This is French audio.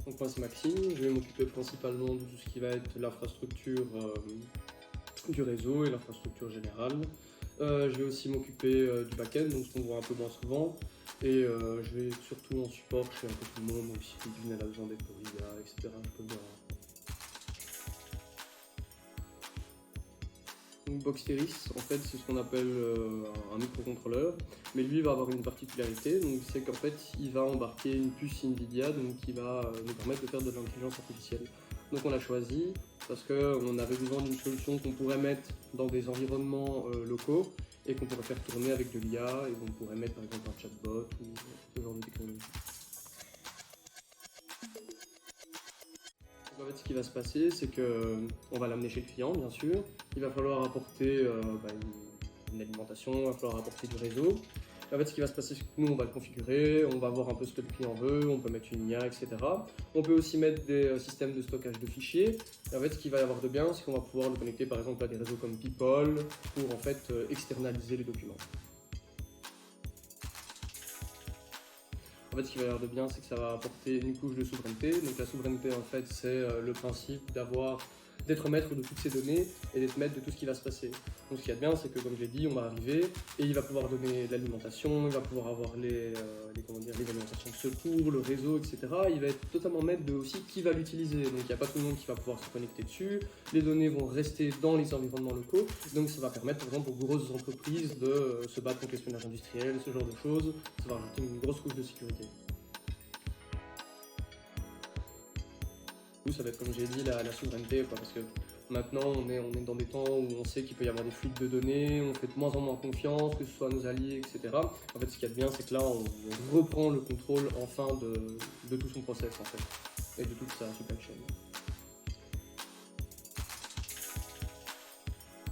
Donc moi c'est Maxime, je vais m'occuper principalement de tout ce qui va être l'infrastructure du réseau et l'infrastructure générale. Je vais aussi m'occuper du back-end, donc ce qu'on voit un peu moins souvent. Et je vais surtout en support chez un peu tout le monde, donc si Divine a besoin d'être pour l'IA, etc. je peux bien. Donc Boxteris, en fait, c'est ce qu'on appelle un microcontrôleur, mais lui va avoir une particularité, donc c'est qu'en fait, il va embarquer une puce Nvidia, donc qui va nous permettre de faire de l'intelligence artificielle. Donc on l'a choisi parce qu'on avait besoin d'une solution qu'on pourrait mettre dans des environnements locaux et qu'on pourrait faire tourner avec de l'IA et qu'on pourrait mettre par exemple un chatbot ou ce genre de technologie. En fait, ce qui va se passer, c'est qu'on va l'amener chez le client, bien sûr. Il va falloir apporter une alimentation, il va falloir apporter du réseau. Et en fait, ce qui va se passer, c'est que nous, on va le configurer, on va voir un peu ce que le client veut, on peut mettre une IA, etc. On peut aussi mettre des systèmes de stockage de fichiers. Et en fait, ce qu'il va y avoir de bien, c'est qu'on va pouvoir le connecter, par exemple, à des réseaux comme People pour en fait externaliser les documents. En fait, ce qui va y avoir de bien, c'est que ça va apporter une couche de souveraineté. Donc la souveraineté, en fait, c'est le principe d'être maître de toutes ces données et d'être maître de tout ce qui va se passer. Donc ce qu'il y a de bien, c'est que, comme je l'ai dit, on va arriver et il va pouvoir donner de l'alimentation, il va pouvoir avoir les alimentations de secours, le réseau, etc. Il va être totalement maître de aussi qui va l'utiliser. Donc il n'y a pas tout le monde qui va pouvoir se connecter dessus. Les données vont rester dans les environnements locaux. Donc ça va permettre, par exemple, aux grosses entreprises de se battre contre l'espionnage industriel, ce genre de choses. Ça va rajouter une grosse couche de sécurité. Ça va être, comme j'ai dit, la souveraineté, quoi, parce que maintenant on est dans des temps où on sait qu'il peut y avoir des fuites de données, on fait de moins en moins confiance, que ce soit à nos alliés, etc. En fait, ce qu'il y a de bien, c'est que là, on reprend le contrôle enfin de tout son process, en fait, et de toute sa supply chain.